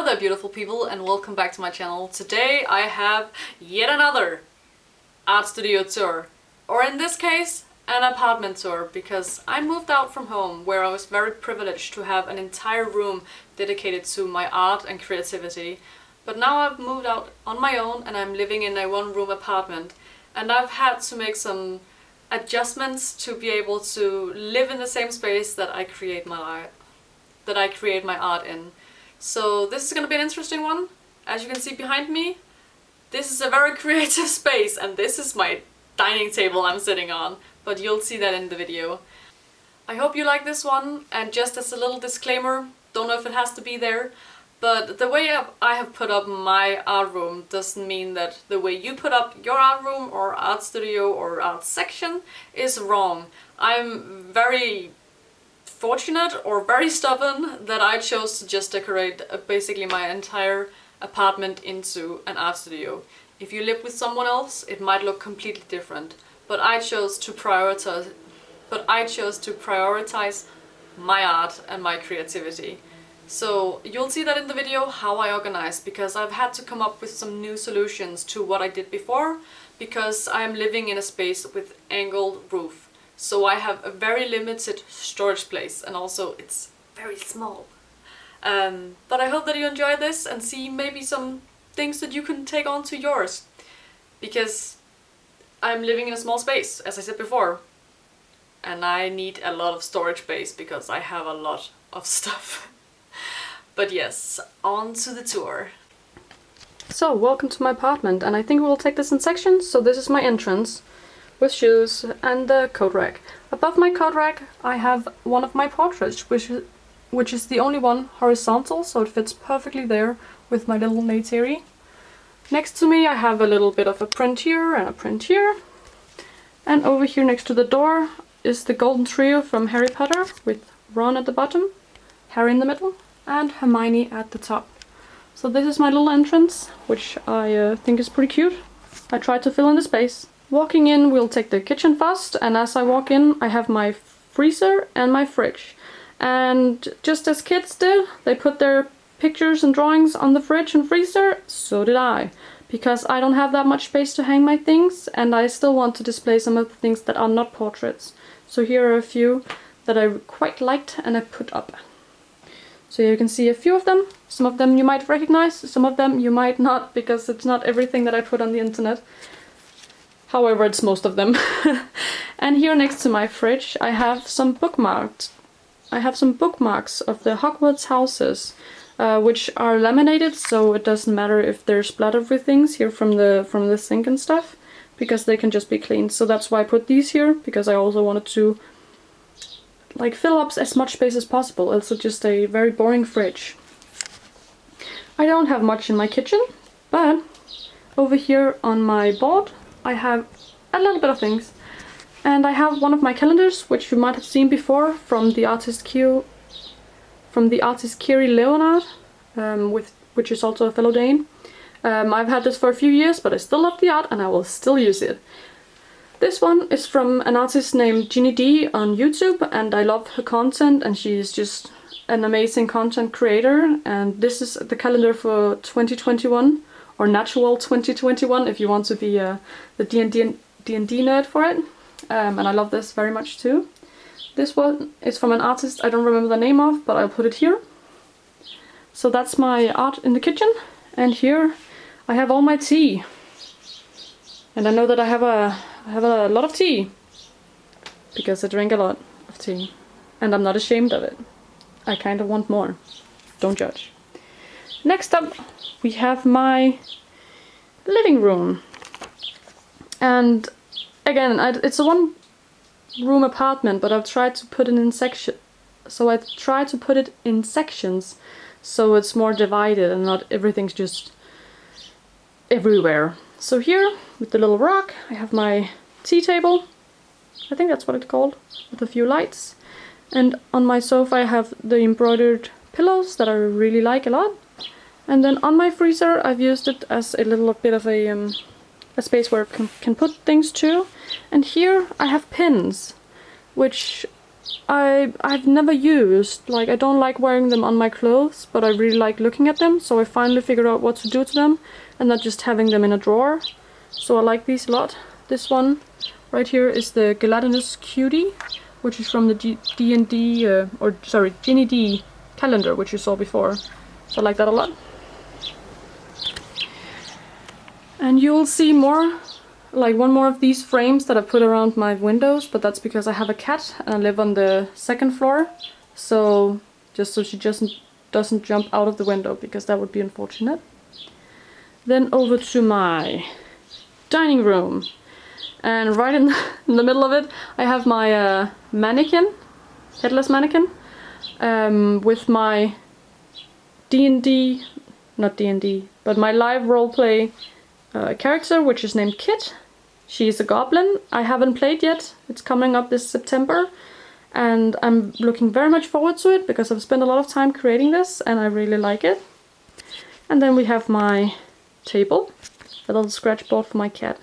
there, beautiful people, and welcome back to my channel. Today I have yet another art studio tour, or in this case an apartment tour, because I moved out from home where I was very privileged to have an entire room dedicated to my art and creativity. But now I've moved out on my own and I'm living in a one-room apartment, and I've had to make some adjustments to be able to live in the same space that I create my art in. So this is gonna be an interesting one. As you can see behind me, this is a very creative space, and this is my dining table I'm sitting on, but you'll see that in the video. I hope you like this one, and just as a little disclaimer, don't know if it has to be there, but the way I have put up my art room doesn't mean that the way you put up your art room or art studio or art section is wrong. I'm very fortunate or very stubborn that I chose to just decorate basically my entire apartment into an art studio. If you live with someone else, it might look completely different, but I chose to prioritize my art and my creativity. So you'll see that in the video how I organize, because I've had to come up with some new solutions to what I did before, because I am living in a space with angled roof. So I have a very limited storage place, and also it's very small. But I hope that you enjoy this and see maybe some things that you can take on to yours. Because I'm living in a small space, as I said before. And I need a lot of storage space because I have a lot of stuff. But yes, on to the tour. So, welcome to my apartment, and I think we'll take this in sections. So this is my entrance, with shoes and the coat rack. Above my coat rack I have one of my portraits, which is the only one horizontal, so it fits perfectly there with my little Neytiri. Next to me I have a little bit of a print here and a print here. And over here next to the door is the golden trio from Harry Potter, with Ron at the bottom, Harry in the middle, and Hermione at the top. So this is my little entrance, which I think is pretty cute. I tried to fill in the space. Walking in, we'll take the kitchen first, and as I walk in I have my freezer and my fridge. And just as kids did, they put their pictures and drawings on the fridge and freezer, so did I. Because I don't have that much space to hang my things, and I still want to display some of the things that are not portraits. So here are a few that I quite liked and I put up. So you can see a few of them. Some of them you might recognize, some of them you might not, because it's not everything that I put on the internet. However, it's most of them. And here next to my fridge I have some bookmarks. I have some bookmarks of the Hogwarts houses, which are laminated, so it doesn't matter if they're splattered with things here from the sink and stuff, because they can just be cleaned. So that's why I put these here, because I also wanted to like fill up as much space as possible. It's just a very boring fridge. I don't have much in my kitchen, but over here on my board I have a little bit of things. And I have one of my calendars, which you might have seen before, from the artist Kiri Leonard, which is also a fellow Dane. I've had this for a few years, but I still love the art and I will still use it. This one is from an artist named Ginny D on YouTube, and I love her content, and she is just an amazing content creator. And this is the calendar for 2021, or Natural 2021 if you want to be the D&D nerd for it. And I love this very much too. This one is from an artist I don't remember the name of, but I'll put it here. So that's my art in the kitchen, and here I have all my tea. And I know that I have a lot of tea, because I drink a lot of tea, and I'm not ashamed of it. I kind of want more. Don't judge. Next up we have my living room. And again, it's a one-room apartment, but I've tried to put it in sections. So I try to put it in sections, so it's more divided and not everything's just everywhere. So here, with the little rock, I have my tea table. I think that's what it's called, with a few lights. And on my sofa I have the embroidered pillows that I really like a lot. And then on my freezer I've used it as a little bit of a space where I can put things too. And here I have pins, which I've never used. Like, I don't like wearing them on my clothes, but I really like looking at them, so I finally figured out what to do to them and not just having them in a drawer. So I like these a lot. This one right here is the Gelatinous Cutie, which is from the D&D, Ginny D calendar, which you saw before. So I like that a lot. And you'll see more, like one more of these frames that I put around my windows, but that's because I have a cat and I live on the second floor. So just so she doesn't jump out of the window, because that would be unfortunate. Then over to my dining room. And right in the middle of it, I have my mannequin, headless mannequin, with my D&D, not D&D, but my live roleplay character, which is named Kit. She's a goblin. I haven't played yet. It's coming up this September, and I'm looking very much forward to it because I've spent a lot of time creating this and I really like it. And then we have my table, a little scratch board for my cat.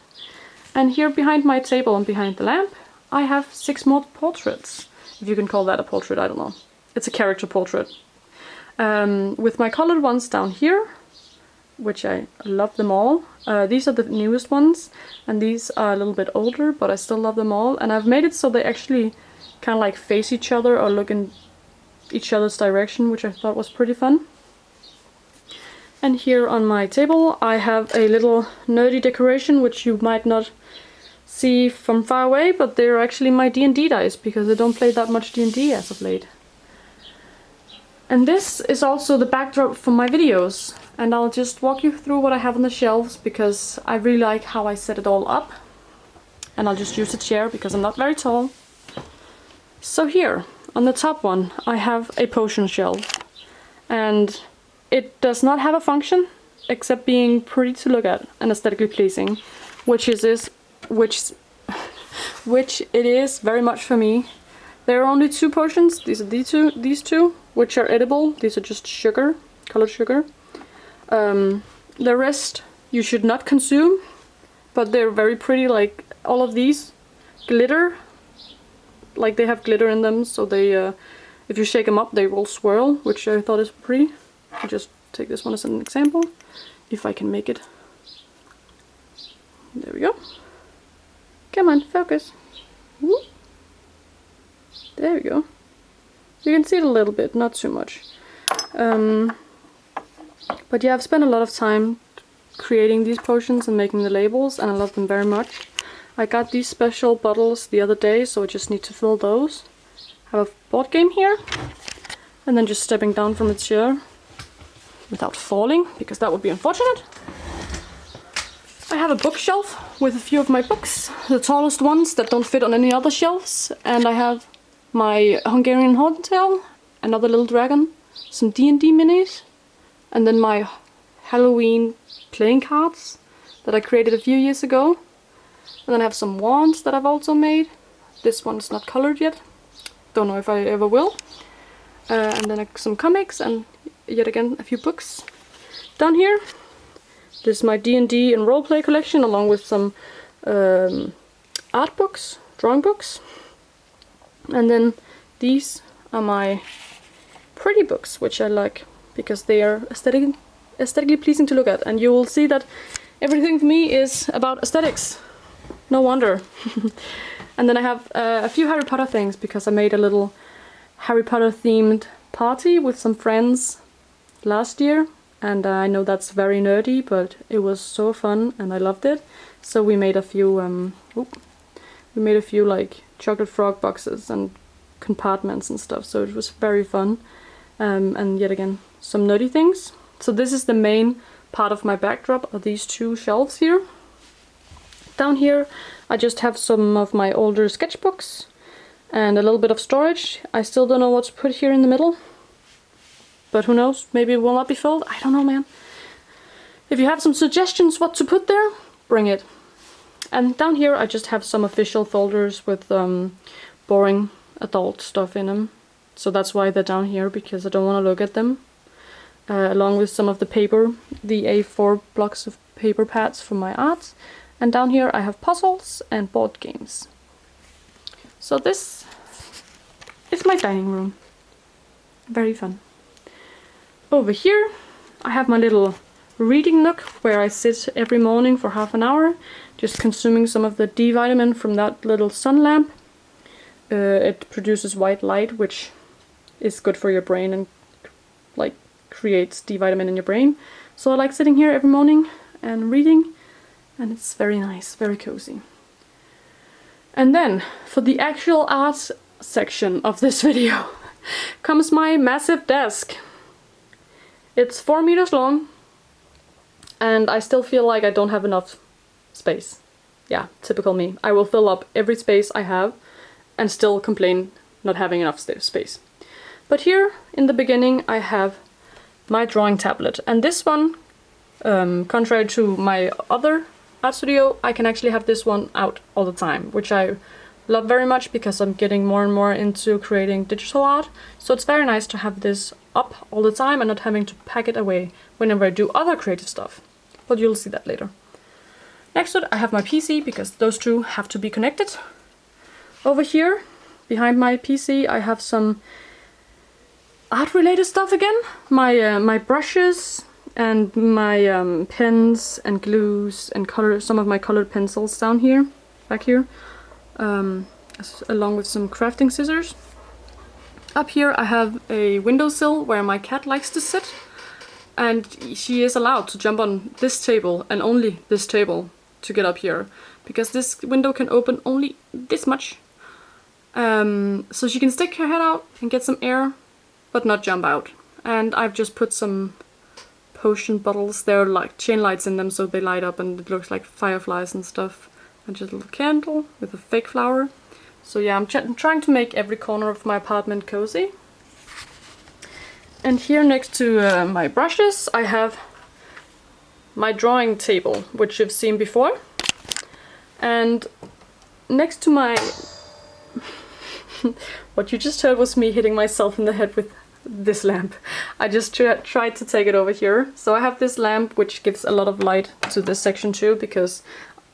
And here behind my table and behind the lamp, I have 6 more portraits. If you can call that a portrait, I don't know. It's a character portrait. With my colored ones down here, which I love them all. These are the newest ones, and these are a little bit older, but I still love them all. And I've made it so they actually kind of like face each other or look in each other's direction, which I thought was pretty fun. And here on my table I have a little nerdy decoration, which you might not see from far away, but they're actually my D&D dice, because I don't play that much D&D as of late. And this is also the backdrop for my videos, and I'll just walk you through what I have on the shelves, because I really like how I set it all up. And I'll just use a chair because I'm not very tall. So here, on the top one, I have a potion shelf, and it does not have a function except being pretty to look at and aesthetically pleasing, which it is very much for me. There are only 2 potions. These are these two, which are edible. These are just sugar, colored sugar. The rest you should not consume, but they're very pretty. Like all of these glitter, like they have glitter in them, so they, if you shake them up, they will swirl, which I thought is pretty. I'll just take this one as an example, if I can make it. There we go. Come on, focus. Whoop. There we go. You can see it a little bit, not too much. But yeah, I've spent a lot of time creating these potions and making the labels, and I love them very much. I got these special bottles the other day, so I just need to fill those. I have a board game here, and then just stepping down from the chair without falling, because that would be unfortunate. I have a bookshelf with a few of my books, the tallest ones that don't fit on any other shelves, and I have my Hungarian Horntail, another little dragon, some D&D minis, and then my Halloween playing cards that I created a few years ago. And then I have some wands that I've also made. This one's not colored yet. Don't know if I ever will. And then some comics, and yet again a few books. Down here, this is my D&D and roleplay collection, along with some art books, drawing books. And then these are my pretty books, which I like because they are aesthetically pleasing to look at. And you will see that everything for me is about aesthetics. No wonder. And then I have a few Harry Potter things, because I made a little Harry Potter themed party with some friends last year. And I know that's very nerdy, but it was so fun and I loved it. So we made a few like chocolate frog boxes and compartments and stuff, so it was very fun. And yet again, some nerdy things. So this is the main part of my backdrop, are these 2 shelves here. Down here I just have some of my older sketchbooks and a little bit of storage. I still don't know what to put here in the middle, but who knows, maybe it will not be filled. I don't know, man. If you have some suggestions what to put there, bring it. And down here I just have some official folders with boring adult stuff in them. So that's why they're down here, because I don't want to look at them. Along with some of the paper, the A4 blocks of paper pads for my art. And down here I have puzzles and board games. So this is my dining room. Very fun. Over here I have my little reading nook where I sit every morning for half an hour, just consuming some of the D vitamin from that little sun lamp. It produces white light, which is good for your brain and like creates D vitamin in your brain. So I like sitting here every morning and reading, and it's very nice, very cozy. And then for the actual art section of this video comes my massive desk. It's 4 meters long, and I still feel like I don't have enough space. Yeah, typical me. I will fill up every space I have and still complain not having enough space. But here in the beginning I have my drawing tablet, and this one, contrary to my other art studio, I can actually have this one out all the time, which I love very much because I'm getting more and more into creating digital art. So it's very nice to have this up all the time and not having to pack it away whenever I do other creative stuff. But you'll see that later. Next to it I have my PC, because those two have to be connected. Over here, behind my PC, I have some art-related stuff again. My brushes and my pens and glues and some of my colored pencils down here, back here, along with some crafting scissors. Up here I have a windowsill where my cat likes to sit, and she is allowed to jump on this table and only this table to get up here, because this window can open only this much. So she can stick her head out and get some air, but not jump out. And I've just put some potion bottles, there are like chain lights in them so they light up and it looks like fireflies and stuff. And just a little candle with a fake flower. So yeah, I'm trying to make every corner of my apartment cozy. And here next to my brushes I have my drawing table, which you've seen before. And next to my... what you just heard was me hitting myself in the head with this lamp. I just tried to take it over here. So I have this lamp which gives a lot of light to this section too, because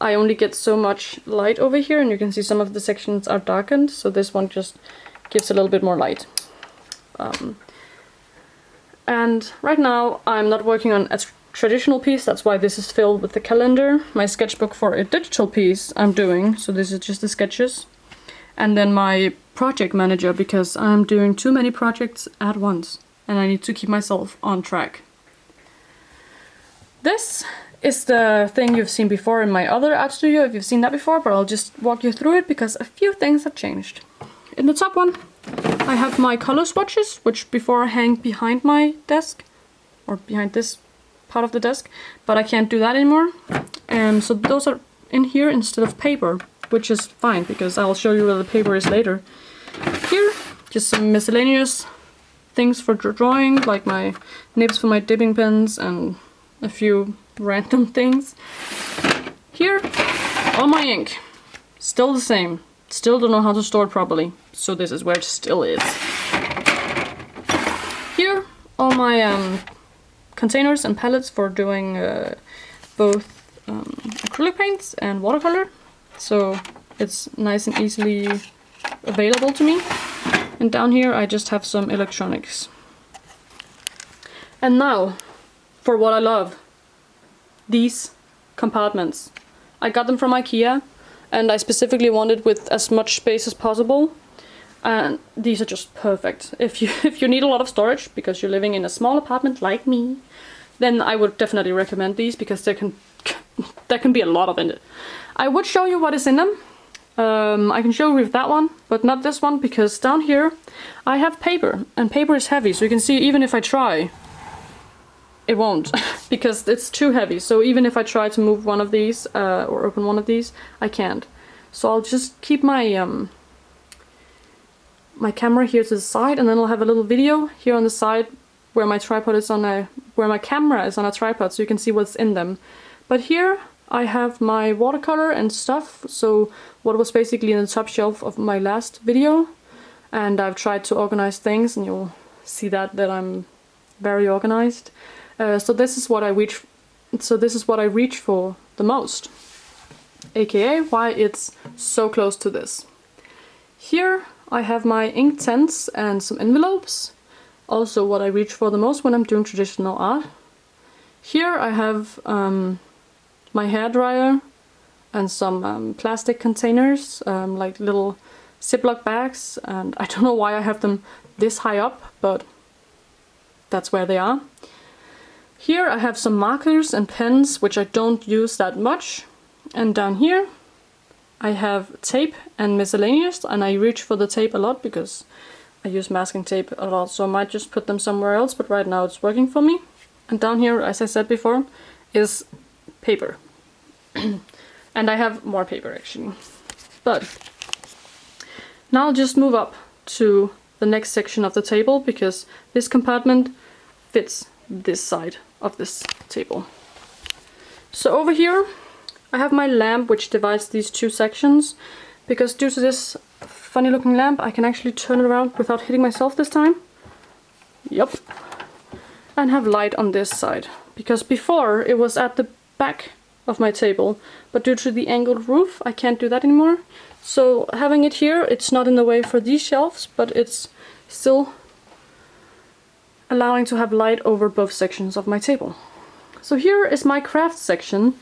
I only get so much light over here, and you can see some of the sections are darkened, so this one just gives a little bit more light. And right now I'm not working on a traditional piece, that's why this is filled with the calendar. My sketchbook for a digital piece I'm doing, so this is just the sketches. And then my project manager, because I'm doing too many projects at once and I need to keep myself on track. This is the thing you've seen before in my other art studio, if you've seen that before, but I'll just walk you through it because a few things have changed. In the top one I have my color swatches, which before hang behind my desk, or behind this part of the desk, but I can't do that anymore. So those are in here instead of paper, which is fine because I'll show you where the paper is later. Here, just some miscellaneous things for drawing, like my nibs for my dipping pens and a few random things. Here, all my ink, still the same. Still don't know how to store it properly, so this is where it still is. Here, all my containers and palettes for doing both acrylic paints and watercolor, so it's nice and easily available to me. And down here I just have some electronics. And now for what I love, these compartments. I got them from IKEA, and I specifically wanted with as much space as possible, and these are just perfect. If you need a lot of storage because you're living in a small apartment like me, then I would definitely recommend these, because there can be a lot of in it. I would show you what is in them. I can show you with that one, but not this one, because down here I have paper, and paper is heavy, so you can see even if I try, it won't, because it's too heavy. So even if I try to move one of these or open one of these, I can't. So I'll just keep my my camera here to the side, and then I'll have a little video here on the side where my tripod is on where my camera is on a tripod, so you can see what's in them. But here I have my watercolor and stuff, so what was basically in the top shelf of my last video, and I've tried to organize things, and you'll see that I'm very organized. So this is what I reach for the most, aka why it's so close to this. Here I have my Inktense and some envelopes. Also what I reach for the most when I'm doing traditional art. Here I have my hairdryer and some plastic containers, like little Ziploc bags, and I don't know why I have them this high up, but that's where they are. Here I have some markers and pens, which I don't use that much. And down here I have tape and miscellaneous, and I reach for the tape a lot because I use masking tape a lot, so I might just put them somewhere else, but right now it's working for me. And down here, as I said before, is paper. And I have more paper actually. But now I'll just move up to the next section of the table, because this compartment fits this side of this table. So over here I have my lamp, which divides these two sections, because due to this funny looking lamp I can actually turn it around without hitting myself this time. Yep. And have light on this side, because before it was at the back of my table, but due to the angled roof I can't do that anymore. So having it here, it's not in the way for these shelves, but it's still allowing to have light over both sections of my table. So here is my craft section.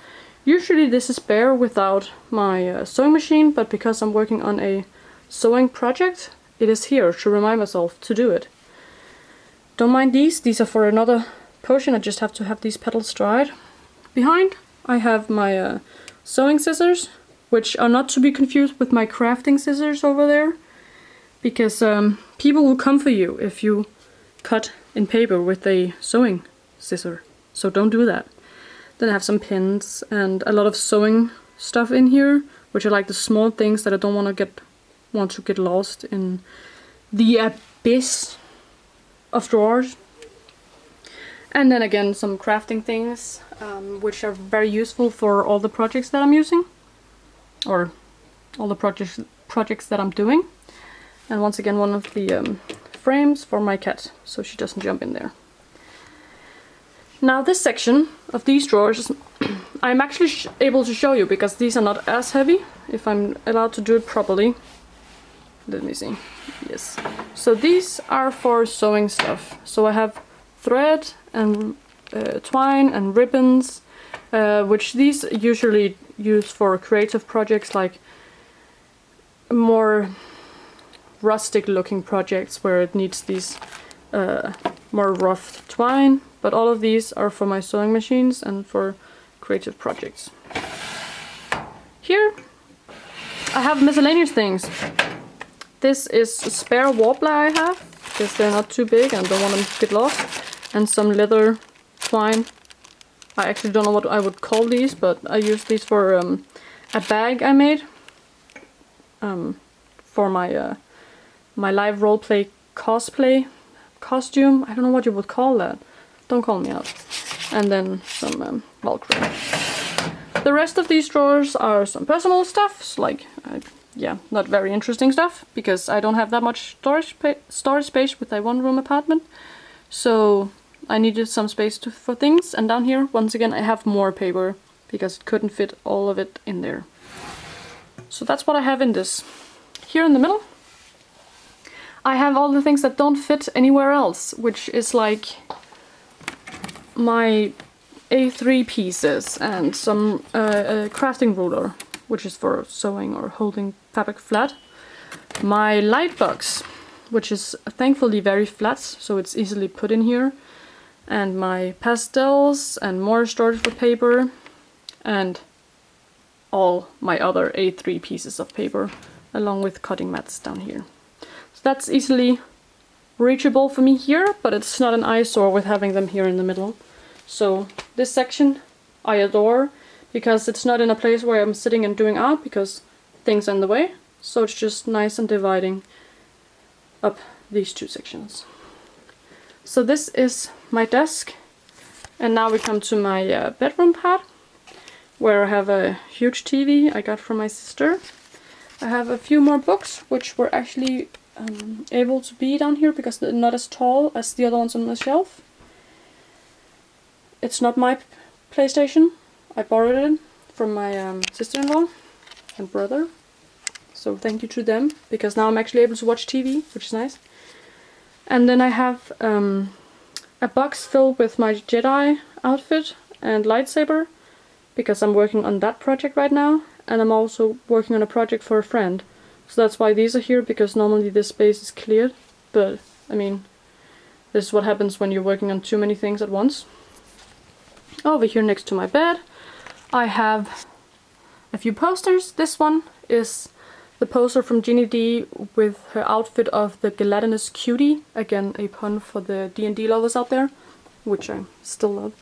Usually this is bare without my sewing machine, but because I'm working on a sewing project, it is here to remind myself to do it. Don't mind these are for another potion, I just have to have these petals dried. Behind I have my sewing scissors, which are not to be confused with my crafting scissors over there, because people will come for you if you cut in paper with a sewing scissor, so don't do that. Then I have some pins and a lot of sewing stuff in here, which are like the small things that I don't want to get lost in the abyss of drawers. And then again some crafting things, which are very useful for all the projects that I'm using, or all the projects that I'm doing. And once again one of the frames for my cat, so she doesn't jump in there. Now this section of these drawers I'm actually able to show you, because these are not as heavy, if I'm allowed to do it properly. Let me see. Yes. So these are for sewing stuff. So I have thread and twine and ribbons, which these usually use for creative projects, like more rustic looking projects where it needs these more rough twine. But all of these are for my sewing machines and for creative projects. Here I have miscellaneous things. This is a spare warbler I have, because they're not too big and don't want them to get lost. And some leather twine. I actually don't know what I would call these, but I use these for a bag I made for my my live roleplay cosplay costume. I don't know what you would call that. Don't call me out. And then some Velcro. The rest of these drawers are some personal stuff, like yeah, not very interesting stuff, because I don't have that much storage space with a one-room apartment. So I needed some space for things. And down here, once again, I have more paper, because it couldn't fit all of it in there. So that's what I have in this. Here in the middle, I have all the things that don't fit anywhere else, which is like my A3 pieces and some crafting ruler, which is for sewing or holding fabric flat. My light box, which is thankfully very flat, so it's easily put in here. And my pastels and more storage for paper, and all my other A3 pieces of paper, along with cutting mats down here. So that's easily reachable for me here, but it's not an eyesore with having them here in the middle. So this section I adore, because it's not in a place where I'm sitting and doing art, because things are in the way. So it's just nice and dividing up these two sections. So this is my desk, and now we come to my bedroom part, where I have a huge TV I got from my sister. I have a few more books, which were actually able to be down here because they're not as tall as the other ones on the shelf. It's not my PlayStation. I borrowed it from my sister-in-law and brother. so thank you to them, because now I'm actually able to watch TV, which is nice. And then I have a box filled with my Jedi outfit and lightsaber, because I'm working on that project right now, and I'm also working on a project for a friend. So that's why these are here, because normally this space is cleared, but I mean, this is what happens when you're working on too many things at once. Over here next to my bed, I have a few posters. This one is the poster from Ginny D with her outfit of the gelatinous cutie. Again, a pun for the D&D lovers out there, which I still love.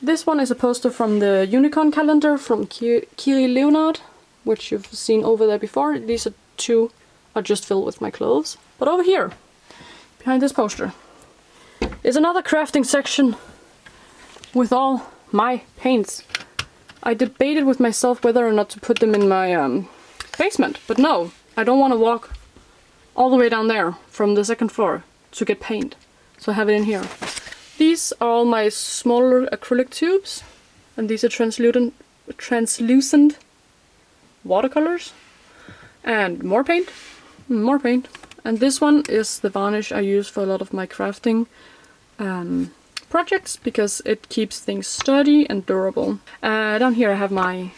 This one is a poster from the Unicorn calendar from Kiri Leonard, which you've seen over there before. These two are just filled with my clothes. But over here, behind this poster, is another crafting section with all my paints. I debated with myself whether or not to put them in my basement, but no, I don't want to walk all the way down there from the second floor to get paint, so I have it in here. These are all my smaller acrylic tubes, and these are translucent watercolors, and more paint, and this one is the varnish I use for a lot of my crafting projects, because it keeps things sturdy and durable. Down here I have my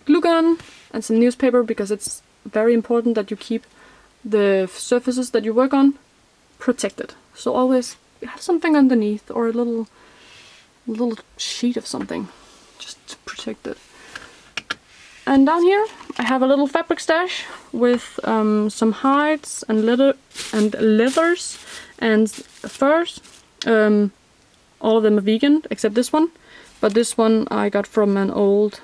glue gun and some newspaper, because it's very important that you keep the surfaces that you work on protected. So always have something underneath, or a little sheet of something, just to protect it. And down here I have a little fabric stash with some hides and leathers and furs. All of them are vegan, except this one. But this one I got from an old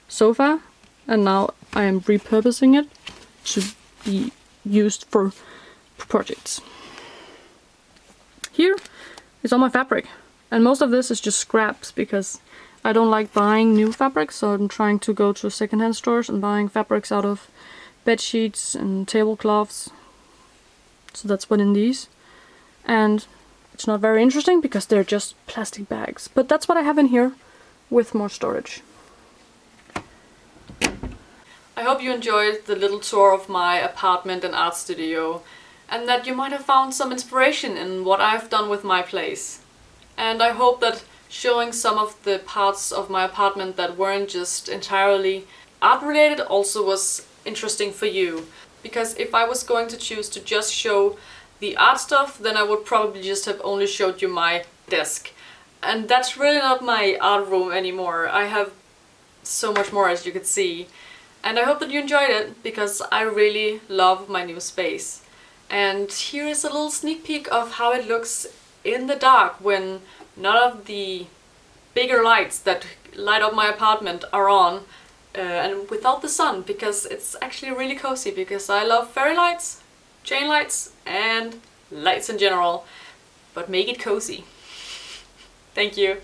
sofa, and now I am repurposing it to be used for projects. Here is all my fabric, and most of this is just scraps, because I don't like buying new fabric, so I'm trying to go to secondhand stores and buying fabrics out of bed sheets and tablecloths. So that's what in these. And it's not very interesting because they're just plastic bags, but that's what I have in here with more storage. I hope you enjoyed the little tour of my apartment and art studio, and that you might have found some inspiration in what I've done with my place. And I hope that showing some of the parts of my apartment that weren't just entirely art related also was interesting for you. Because if I was going to choose to just show the art stuff, then I would probably just have only showed you my desk. And that's really not my art room anymore. I have so much more, as you could see. And I hope that you enjoyed it, because I really love my new space. And here is a little sneak peek of how it looks in the dark when none of the bigger lights that light up my apartment are on, and without the sun, because it's actually really cozy, because I love fairy lights, chain lights, and lights in general, but make it cozy. Thank you.